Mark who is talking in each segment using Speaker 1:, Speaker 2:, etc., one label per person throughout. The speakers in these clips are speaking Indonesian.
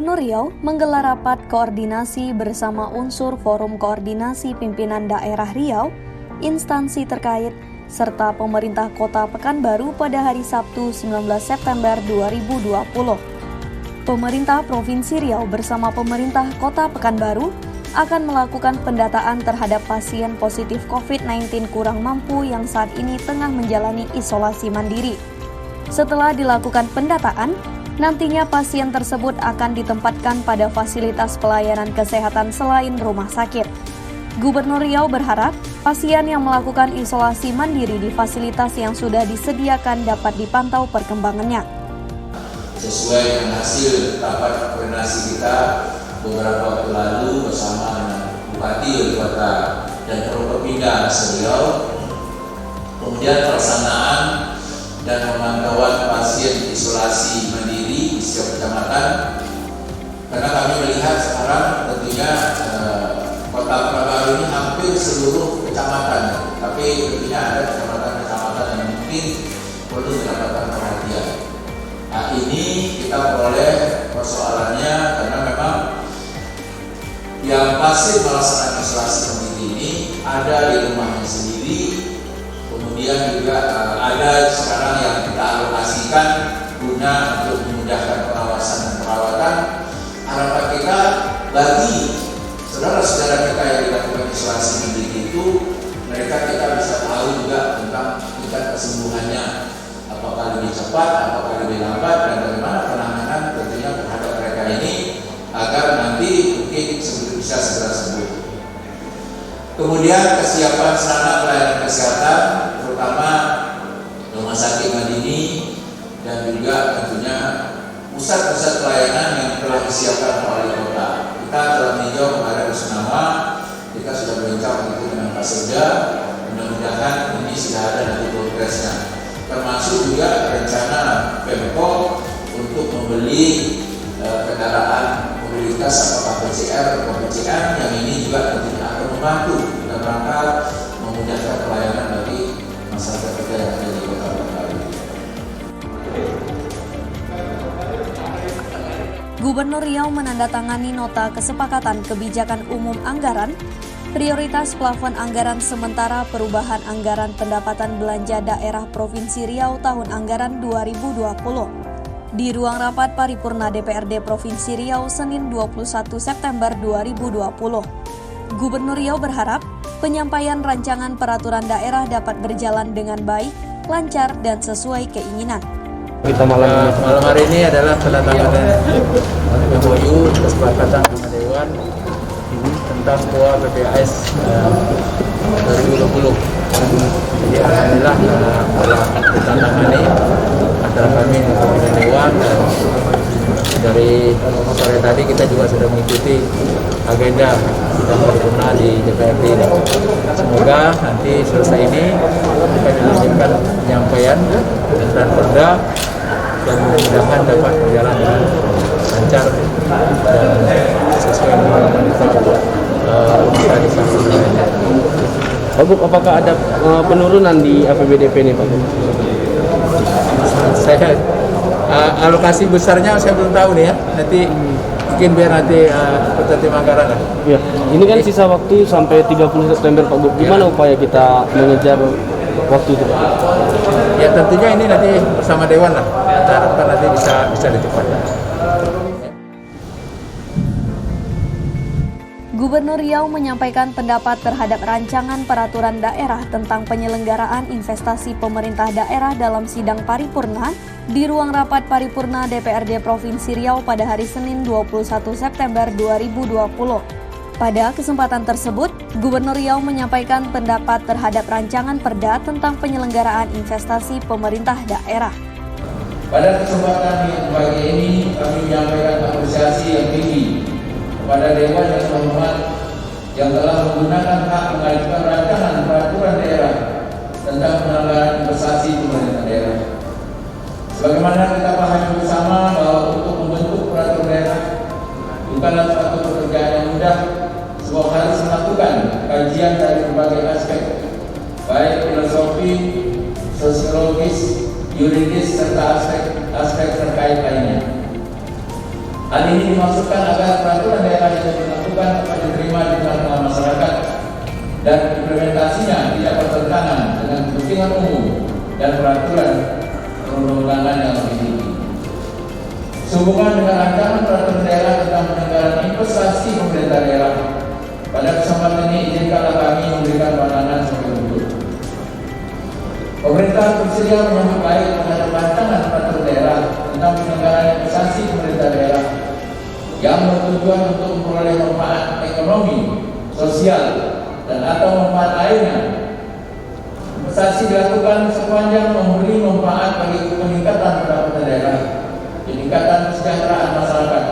Speaker 1: Gubernur Riau menggelar rapat koordinasi bersama unsur Forum Koordinasi Pimpinan Daerah Riau, instansi terkait, serta pemerintah Kota Pekanbaru pada hari Sabtu 19 September 2020. Pemerintah Provinsi Riau bersama pemerintah Kota Pekanbaru akan melakukan pendataan terhadap pasien positif COVID-19 kurang mampu yang saat ini tengah menjalani isolasi mandiri. Setelah dilakukan pendataan, nantinya pasien tersebut akan ditempatkan pada fasilitas pelayanan kesehatan selain rumah sakit. Gubernur Riau berharap pasien yang melakukan isolasi mandiri di fasilitas yang sudah disediakan dapat dipantau perkembangannya.
Speaker 2: Sesuai dengan hasil rapat koordinasi kita beberapa waktu lalu bersama dengan Bupati, Wali Kota, dan Forkopimda Riau, kemudian pelaksanaan dan pemantauan pasien isolasi mandiri di setiap kecamatan, karena kami melihat sekarang tentunya Kota Pekanbaru ini hampir seluruh kecamatan, tapi tentunya ada kecamatan-kecamatan yang mungkin perlu mendapatkan perhatian. Nah, ini kita peroleh persoalannya karena memang yang pasien melaksanakan isolasi mandiri ini ada di rumahnya sendiri. Kemudian juga ada sekarang yang kita alokasikan guna untuk memudahkan pengawasan dan perawatan. Harapan kita bagi saudara-saudara kita yang dilakukan isolasi mandiri itu, kita bisa tahu juga tentang tingkat kesembuhannya, apakah lebih cepat, apakah lebih lambat, dan bagaimana penanganan tentunya terhadap mereka ini agar nanti mungkin bisa segera sembuh. Kemudian kesiapan sarana pelayanan kesehatan, terutama rumah sakit mandiri dan juga tentunya pusat-pusat pelayanan yang telah disiapkan oleh kota. Kita telah meninjau kemarin bersama, kita sudah berbincang itu dengan Pak Sekda. Mudah-mudahan ini sudah ada nanti progresnya. Termasuk juga rencana Pemkot untuk membeli kendaraan mobilitas apakah PCR atau PCR, yang ini juga tentunya akan membantu dalam rangka memudahkan pelayanan bagi masyarakat kita yang ada di Kota Pekanbaru.
Speaker 1: Gubernur Riau menandatangani nota kesepakatan kebijakan umum anggaran, prioritas plafon anggaran sementara perubahan anggaran pendapatan belanja daerah Provinsi Riau tahun anggaran 2020. Di ruang rapat paripurna DPRD Provinsi Riau Senin 21 September 2020. Gubernur Riau berharap penyampaian rancangan peraturan daerah dapat berjalan dengan baik, lancar, dan sesuai keinginan.
Speaker 2: Kita malam hari ini adalah penandatanganan MOU kesepakatan dengan Dewan tentang POA PPAS 2020. Jadi alhamdulillah telah ditandatangani antara kami dengan Dewan, dan dari sore tadi kita juga sudah mengikuti agenda sidang paripurna di DPRD ini. Semoga nanti selesai ini akan dilanjutkan penyampaian dan perda, dan mudah-mudahan dapat berjalan dengan lancar dan sesuai dengan kita disampaikan.
Speaker 3: Pak Gub, apakah ada penurunan di APBDP ini, Pak Gub?
Speaker 2: Saya alokasi besarnya saya belum tahu nih ya. Nanti mungkin biar nanti tertim anggaran lah.
Speaker 3: Ya, ini kan sisa waktu sampai 30 September, Pak Gub. Gimana upaya kita mengejar waktu itu, Pak?
Speaker 2: Ya tentunya ini nanti bersama Dewan lah. Kita harapkan nanti bisa dicepatkan.
Speaker 1: Gubernur Riau menyampaikan pendapat terhadap rancangan peraturan daerah tentang penyelenggaraan investasi pemerintah daerah dalam sidang paripurna di ruang rapat paripurna DPRD Provinsi Riau pada hari Senin 21 September 2020. Pada kesempatan tersebut, Gubernur Riau menyampaikan pendapat terhadap rancangan perda tentang penyelenggaraan investasi pemerintah daerah.
Speaker 2: Pada kesempatan yang pagi ini, kami menyampaikan apresiasi yang tinggi kepada Dewan yang terhormat yang telah menggunakan hak mengajukan rancangan peraturan daerah tentang penanggulangan investasi pemerintah daerah. Sebagaimana kita pahami bersama bahwa untuk membentuk peraturan daerah bukanlah suatu pekerjaan yang mudah, sebab harus melakukan kajian dari berbagai aspek, baik filosofi, sosiologis, yuridis, serta aspek terkait lainnya. Hal ini ini dimaksudkan agar peraturan daerah yang dilakukan dapat diterima di tengah-tengah masyarakat dan implementasinya tidak bertentangan dengan kepentingan umum dan peraturan perundang-undangan yang lebih tinggi. Sehubungan dengan rancangan peraturan daerah tentang penyelenggaraan investasi pemerintah daerah, pada kesempatan ini izinkanlah kami memberikan pandangan sebagai berikut. Pemerintah bersedia menyambut baik terhadap rancangan peraturan daerah tentang penyelenggaraan investasi pemerintah daerah yang bertujuan untuk memperoleh manfaat ekonomi, sosial, dan atau manfaat lainnya. Investasi dilakukan sepanjang memberi manfaat bagi peningkatan pendapatan daerah, peningkatan kesejahteraan masyarakat,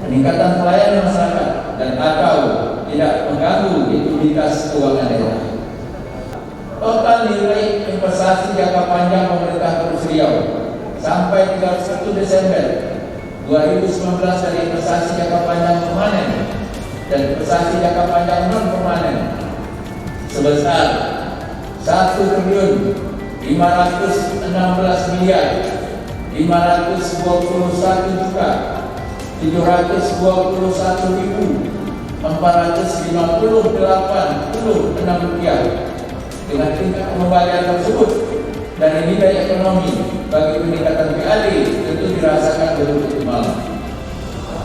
Speaker 2: peningkatan pelayanan masyarakat, dan atau tidak mengganggu likuiditas keuangan daerah. Total nilai investasi jangka panjang pemerintah Provinsi Riau sampai 31 Desember 2019 dari investasi jangka panjang permanen dan investasi jangka panjang non permanen sebesar 1.500.451.458 rupiah dengan tingkat pengembalian tersebut dan nilai ekonomi bagi peningkatan PAD tentu dirasakan belum optimal.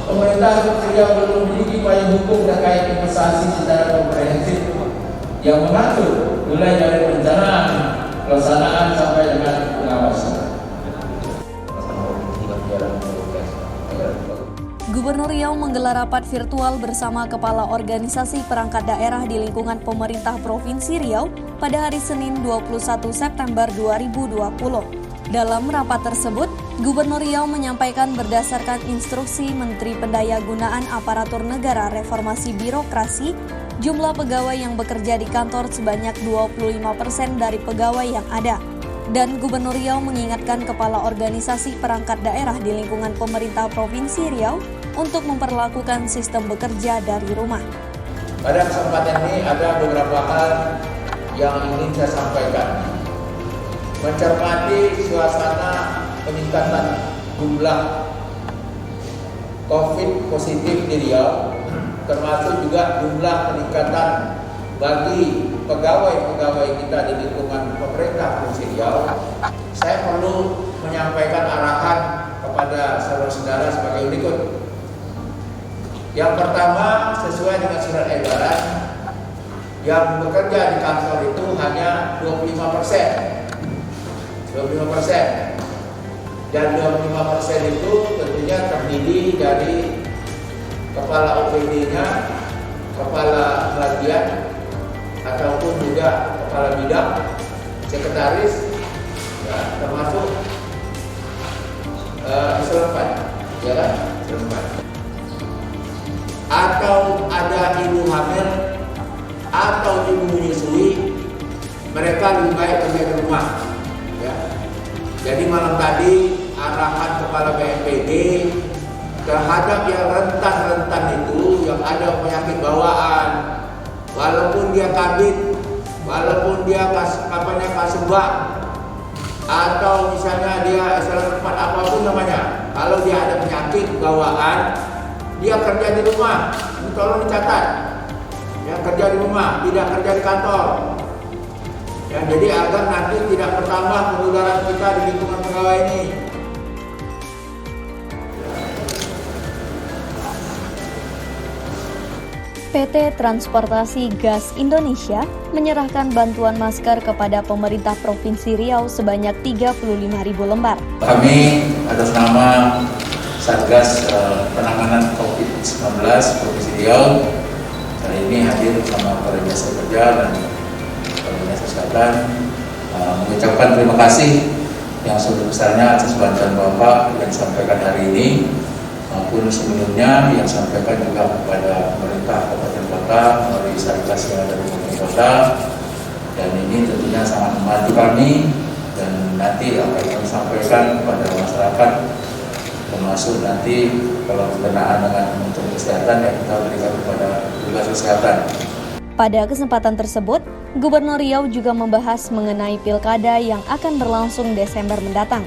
Speaker 2: Pemerintah Riau belum memiliki payung hukum terkait investasi secara komprehensif yang mengatur mulai dari perencanaan, pelaksanaan sampai dengan pengawasan.
Speaker 1: Gubernur Riau menggelar rapat virtual bersama Kepala Organisasi Perangkat Daerah di lingkungan pemerintah Provinsi Riau pada hari Senin 21 September 2020. Dalam rapat tersebut, Gubernur Riau menyampaikan berdasarkan instruksi Menteri Pendayagunaan Aparatur Negara Reformasi Birokrasi, jumlah pegawai yang bekerja di kantor sebanyak 25% dari pegawai yang ada. Dan Gubernur Riau mengingatkan Kepala Organisasi Perangkat Daerah di lingkungan pemerintah Provinsi Riau untuk memperlakukan sistem bekerja dari rumah.
Speaker 2: Pada kesempatan ini ada beberapa hal yang ingin saya sampaikan. Mencermati suasana peningkatan jumlah COVID positif di Riau, termasuk juga jumlah peningkatan bagi pegawai-pegawai kita di lingkungan pemerintah Provinsi Riau, saya perlu menyampaikan arahan kepada saudara-saudara sebagai berikut. Yang pertama, sesuai dengan surat edaran, yang bekerja di kantor itu hanya 25%. 25%. Dan 25% itu tentunya terdiri dari kepala OPD-nya, kepala bagian, ataupun juga kepala bidang, sekretaris, ya, termasuk selengkap, ya kan? Selengkap. Atau ada ibu hamil atau ibu menyusui, mereka lebih baik kerja di rumah. Ya. Jadi malam tadi arahan kepala BNPB terhadap yang rentan-rentan itu, yang ada penyakit bawaan, walaupun dia kabin, walaupun dia kasubag, atau misalnya dia salah tempat apapun namanya, kalau dia ada penyakit bawaan, dia kerja di rumah. Ini tolong dicatat. Ya, kerja di rumah, tidak kerja di kantor. Ya, jadi agar nanti tidak bertambah penularan kita di lingkungan pegawai ini.
Speaker 1: PT Transportasi Gas Indonesia menyerahkan bantuan masker kepada pemerintah Provinsi Riau sebanyak 35.000 lembar.
Speaker 2: Kami atas nama Satgas Penanganan COVID-19 Provinsi Riau hari ini hadir bersama para jasa kerja dan para dinas kesehatan mengucapkan terima kasih yang sebesar-besarnya atas bantuan Bapak yang disampaikan hari ini maupun sebelumnya yang disampaikan juga kepada pemerintah kabupaten kota melalui Satgas yang ada di kabupaten kota, dan ini tentunya sangat membantu kami dan nanti akan kami sampaikan kepada masyarakat, termasuk nanti kalau berkenaan dengan Kementerian Kesehatan yang kita berikan kepada petugas kesehatan.
Speaker 1: Pada kesempatan tersebut, Gubernur Riau juga membahas mengenai pilkada yang akan berlangsung Desember mendatang.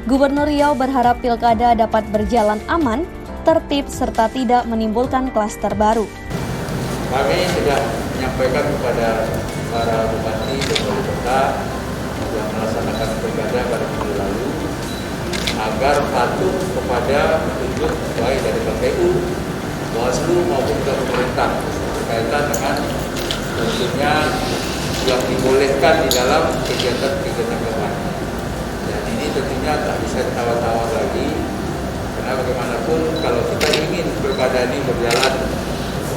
Speaker 1: Gubernur Riau berharap pilkada dapat berjalan aman, tertib serta tidak menimbulkan klaster baru.
Speaker 2: Kami sudah menyampaikan kepada para bupati dan wali kota yang melaksanakan pilkada pada minggu lalu agar patuh kepada petunjuk baik dari KPU, Bawaslu maupun juga pemerintah berkaitan dengan tentunya yang dibolehkan di dalam kegiatan-kegiatan kampanye. Dan ini tentunya tak bisa ditawar-tawar lagi, karena bagaimanapun kalau kita ingin pilkada ini berjalan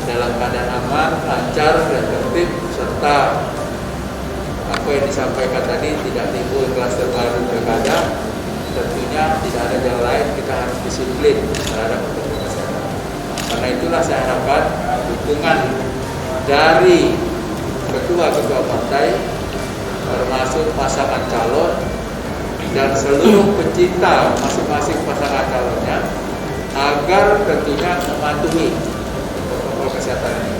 Speaker 2: dalam keadaan aman, lancar, dan tertib, serta apa yang disampaikan tadi tidak timbul klaster baru pilkada, tentunya tidak ada jalan lain, kita harus disiplin terhadap protokol kesehatan. Karena itulah saya harapkan dukungan dari ketua-ketua partai, termasuk pasangan calon dan seluruh pecinta masing-masing pasangan calonnya, agar tentunya mematuhi protokol kesehatan ini.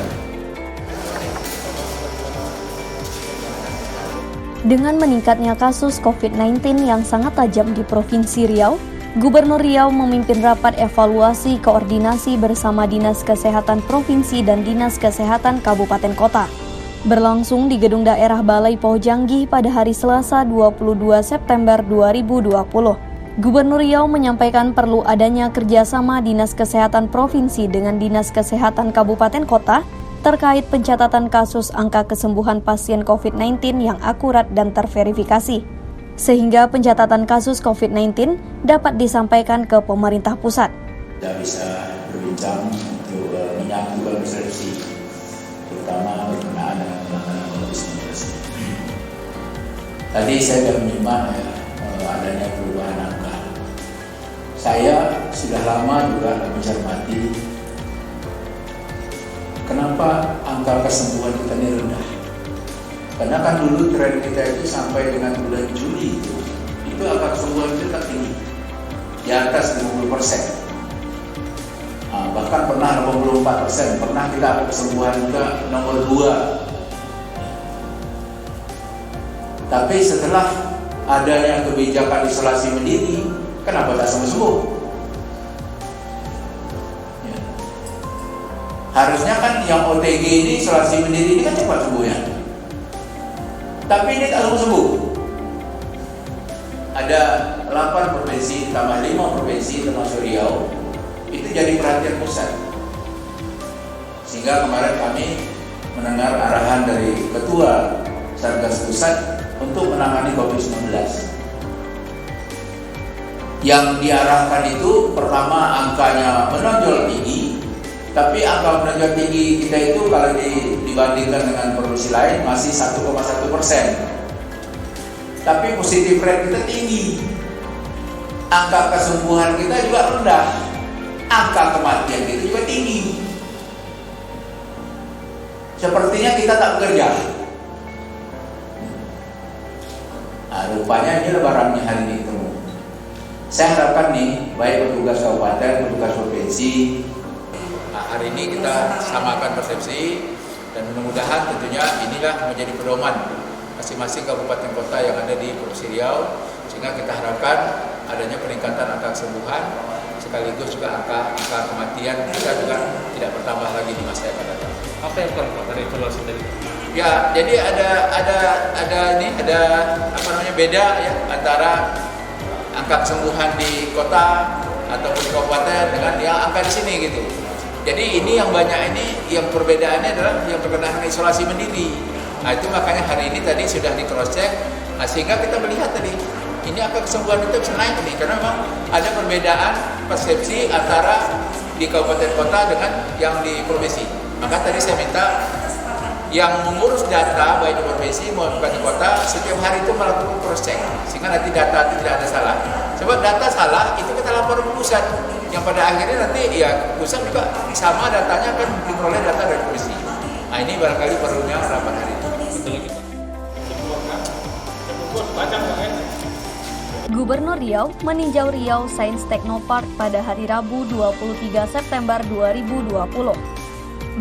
Speaker 1: Dengan meningkatnya kasus COVID-19 yang sangat tajam di Provinsi Riau, Gubernur Riau memimpin rapat evaluasi koordinasi bersama Dinas Kesehatan Provinsi dan Dinas Kesehatan Kabupaten Kota. Berlangsung di Gedung Daerah Balai Pohjanggih pada hari Selasa 22 September 2020. Gubernur Riau menyampaikan perlu adanya kerjasama Dinas Kesehatan Provinsi dengan Dinas Kesehatan Kabupaten Kota terkait pencatatan kasus angka kesembuhan pasien COVID-19 yang akurat dan terverifikasi, sehingga pencatatan kasus COVID-19 dapat disampaikan ke pemerintah pusat.
Speaker 2: Kita bisa berbincang untuk menyatukan persepsi, terutama berkenaan dengan penanganan COVID-19. Tadi saya sudah menyimak adanya perubahan angka. Saya sudah lama juga mencermati kenapa angka kesembuhan kita ini rendah. Karena kan dulu tren kita itu sampai dengan bulan Juli itu angka kesembuhan kita tinggi, di atas 50%. Bahkan pernah 84%, pernah kita kesembuhan juga nomor 2. Tapi setelah adanya kebijakan isolasi mandiri, kenapa tak sembuh-sembuh? Harusnya kan yang OTG ini, isolasi mandiri ini kan cepat sembuhnya. Tapi ini tak sembuh. Ada 8 provinsi, tambah 5 provinsi termasuk Riau, itu jadi perhatian pusat. Sehingga kemarin kami mendengar arahan dari Ketua Satgas Pusat untuk menangani COVID-19. Yang diarahkan itu pertama angkanya menonjol tinggi, tapi angka menonjol tinggi kita itu kalau dibandingkan dengan provinsi lain masih 1,1%. Tapi positif rate kita tinggi. Angka kesembuhan kita juga rendah. Angka kematian kita juga tinggi. Sepertinya kita tak bekerja. Nah, rupanya ini lebarannya hari ini ketemu. Saya harapkan nih, baik petugas kabupaten, petugas provinsi, hari ini kita samakan persepsi dan mudah-mudahan tentunya inilah menjadi pedoman masing-masing kabupaten kota yang ada di Provinsi Riau, sehingga kita harapkan adanya peningkatan angka kesembuhan sekaligus juga angka kematian kita juga tidak bertambah lagi di masa yang akan datang.
Speaker 3: Apa yang kurang dari evaluasi tadi?
Speaker 2: Ya, jadi ada beda ya antara angka kesembuhan di kota ataupun di kabupaten dengan yang angka di sini gitu. Jadi ini yang banyak ini, yang perbedaannya adalah yang berkenaan dengan isolasi mandiri. Nah itu makanya hari ini tadi sudah di cross check, sehingga kita melihat tadi ini angka kesembuhan itu bisa naik nih, karena memang ada perbedaan persepsi antara di kabupaten kota dengan yang di provinsi. Maka tadi saya minta yang mengurus data baik di provinsi maupun di kota setiap hari itu melakukan cross check, sehingga nanti data itu tidak ada salah. Sebab data salah itu kita lapor ke pusat, yang pada akhirnya nanti ya pusat juga sama datanya kan diperoleh data dari provinsi. Nah ini barangkali perlunya rapat hari ini.
Speaker 1: Gubernur Riau meninjau Riau Science Technopark pada hari Rabu 23 September 2020.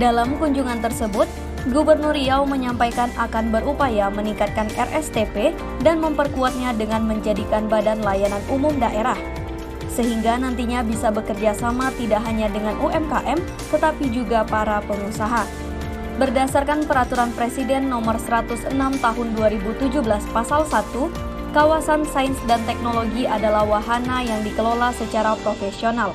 Speaker 1: Dalam kunjungan tersebut, Gubernur Riau menyampaikan akan berupaya meningkatkan RSTP dan memperkuatnya dengan menjadikan Badan Layanan Umum Daerah. sehingga nantinya bisa bekerja sama tidak hanya dengan UMKM, tetapi juga para pengusaha. Berdasarkan Peraturan Presiden Nomor 106 Tahun 2017 Pasal 1, kawasan sains dan teknologi adalah wahana yang dikelola secara profesional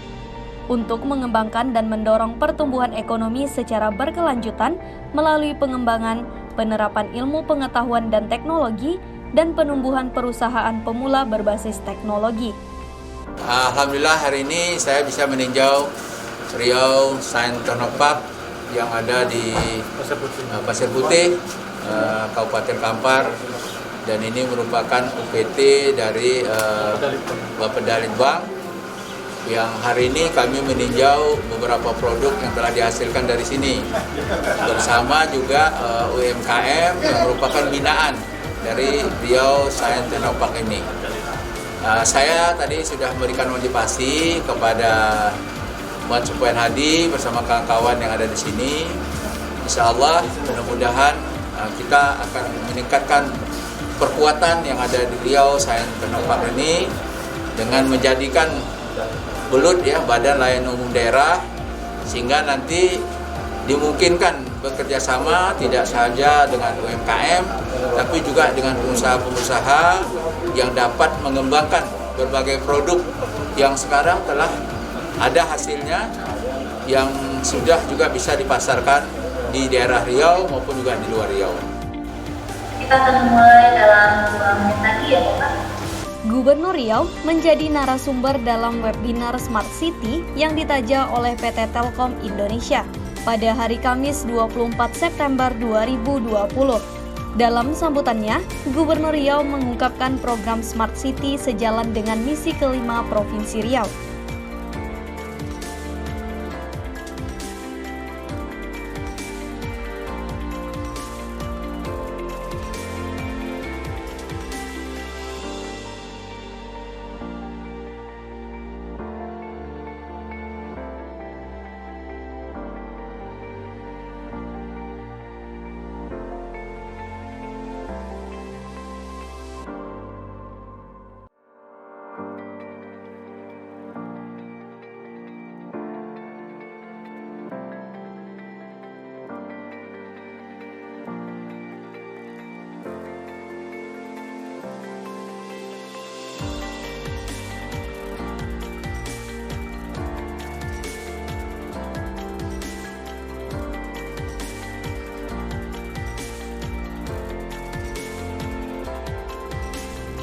Speaker 1: untuk mengembangkan dan mendorong pertumbuhan ekonomi secara berkelanjutan melalui pengembangan, penerapan ilmu pengetahuan dan teknologi, dan penumbuhan perusahaan pemula berbasis teknologi.
Speaker 2: Alhamdulillah hari ini saya bisa meninjau Riau Science Technopark yang ada di Pasir Putih, Kabupaten Kampar, dan ini merupakan UPT dari Bapeda Litbang yang hari ini kami meninjau beberapa produk yang telah dihasilkan dari sini bersama juga UMKM yang merupakan binaan dari Riau Science Technopark ini. Saya tadi sudah memberikan motivasi kepada Muhammad Supoyan Hadi bersama kawan-kawan yang ada di sini. Insya Allah mudah-mudahan kita akan meningkatkan perkuatan yang ada di Riau Science Technopark ini dengan menjadikan Belut ya Badan Layanan Umum Daerah, sehingga nanti dimungkinkan bekerja sama tidak saja dengan UMKM tapi juga dengan pengusaha-pengusaha yang dapat mengembangkan berbagai produk yang sekarang telah ada hasilnya yang sudah juga bisa dipasarkan di daerah Riau maupun juga di luar Riau.
Speaker 4: Kita akan mulai dalam 2 menit lagi ya Pak.
Speaker 1: Gubernur Riau menjadi narasumber dalam webinar Smart City yang ditaja oleh PT Telkom Indonesia pada hari Kamis 24 September 2020. Dalam sambutannya, Gubernur Riau mengungkapkan program Smart City sejalan dengan misi kelima Provinsi Riau.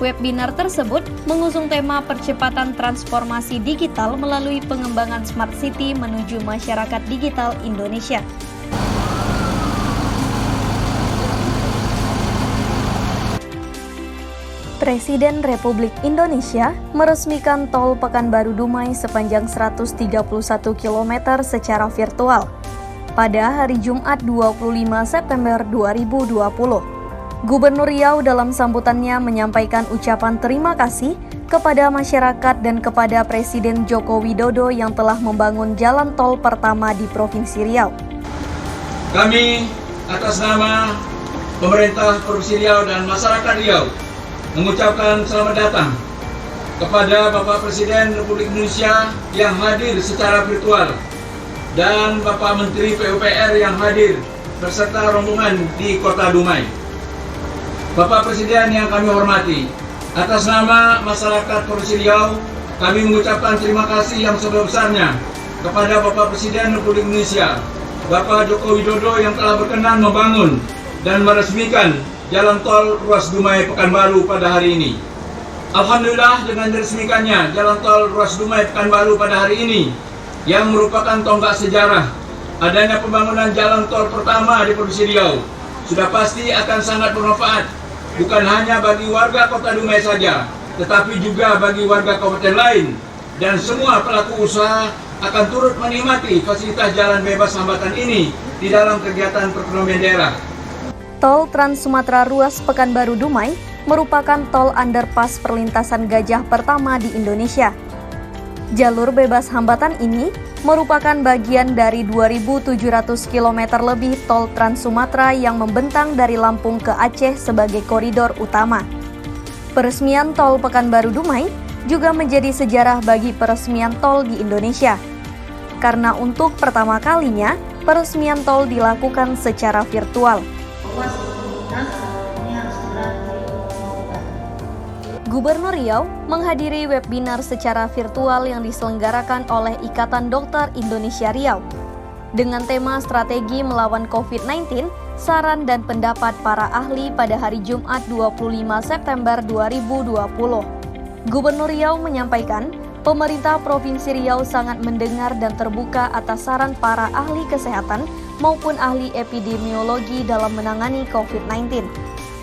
Speaker 1: Webinar tersebut mengusung tema percepatan transformasi digital melalui pengembangan Smart City menuju masyarakat digital Indonesia. Presiden Republik Indonesia meresmikan tol Pekanbaru Dumai sepanjang 131 km secara virtual pada hari Jumat 25 September 2020. Gubernur Riau dalam sambutannya menyampaikan ucapan terima kasih kepada masyarakat dan kepada Presiden Joko Widodo yang telah membangun jalan tol pertama di Provinsi Riau.
Speaker 5: Kami atas nama pemerintah Provinsi Riau dan masyarakat Riau mengucapkan selamat datang kepada Bapak Presiden Republik Indonesia yang hadir secara virtual dan Bapak Menteri PUPR yang hadir beserta rombongan di Kota Dumai. Bapak Presiden yang kami hormati, atas nama masyarakat Provinsi Riau, kami mengucapkan terima kasih yang sebesar-besarnya kepada Bapak Presiden Republik Indonesia, Bapak Joko Widodo yang telah berkenan membangun dan meresmikan jalan tol ruas Dumai Pekanbaru pada hari ini. Alhamdulillah dengan diresmikannya jalan tol ruas Dumai Pekanbaru pada hari ini, yang merupakan tonggak sejarah adanya pembangunan jalan tol pertama di Provinsi Riau, sudah pasti akan sangat bermanfaat bukan hanya bagi warga Kota Dumai saja, tetapi juga bagi warga kabupaten lain, dan semua pelaku usaha akan turut menikmati fasilitas jalan bebas hambatan ini di dalam kegiatan perekonomian daerah.
Speaker 1: Tol Trans Sumatera ruas Pekanbaru Dumai merupakan tol underpass perlintasan gajah pertama di Indonesia. Jalur bebas hambatan ini merupakan bagian dari 2.700 km lebih tol Trans Sumatera yang membentang dari Lampung ke Aceh sebagai koridor utama. Peresmian tol Pekanbaru Dumai juga menjadi sejarah bagi peresmian tol di Indonesia. Karena untuk pertama kalinya, peresmian tol dilakukan secara virtual. Gubernur Riau menghadiri webinar secara virtual yang diselenggarakan oleh Ikatan Dokter Indonesia Riau dengan tema strategi melawan COVID-19, saran dan pendapat para ahli pada hari Jumat 25 September 2020. Gubernur Riau menyampaikan, pemerintah Provinsi Riau sangat mendengar dan terbuka atas saran para ahli kesehatan maupun ahli epidemiologi dalam menangani COVID-19.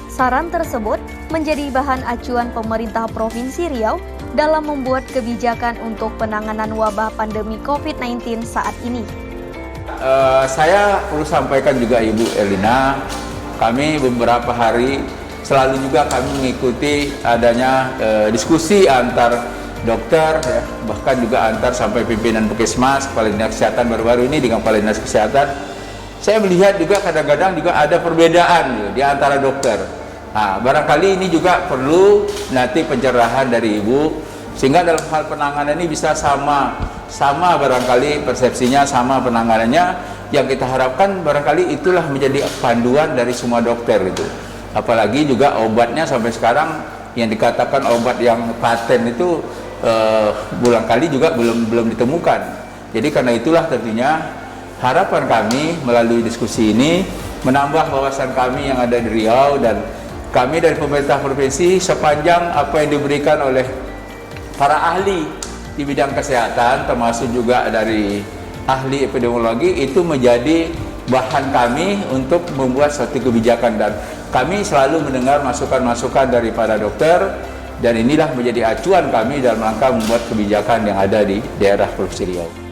Speaker 1: Saran tersebut menjadi bahan acuan pemerintah Provinsi Riau dalam membuat kebijakan untuk penanganan wabah pandemi COVID-19 saat ini.
Speaker 2: Saya perlu sampaikan juga Ibu Elina, kami beberapa hari selalu juga kami mengikuti adanya diskusi antar dokter, ya, bahkan juga antar sampai pimpinan Puskesmas, Kepala Dinas Kesehatan baru-baru ini dengan Kepala Dinas Kesehatan. Saya melihat juga kadang-kadang juga ada perbedaan di antara dokter. Nah, barangkali ini juga perlu nanti pencerahan dari Ibu, sehingga dalam hal penanganan ini bisa sama barangkali persepsinya, sama penanganannya. Yang kita harapkan barangkali itulah menjadi panduan dari semua dokter itu. Apalagi juga obatnya sampai sekarang yang dikatakan obat yang paten itu barangkali juga belum ditemukan. Jadi karena itulah tentunya harapan kami melalui diskusi ini menambah wawasan kami yang ada di Riau dan kami dari pemerintah provinsi sepanjang apa yang diberikan oleh para ahli di bidang kesehatan termasuk juga dari ahli epidemiologi itu menjadi bahan kami untuk membuat suatu kebijakan dan kami selalu mendengar masukan-masukan dari para dokter dan inilah menjadi acuan kami dalam rangka membuat kebijakan yang ada di daerah Provinsi Riau.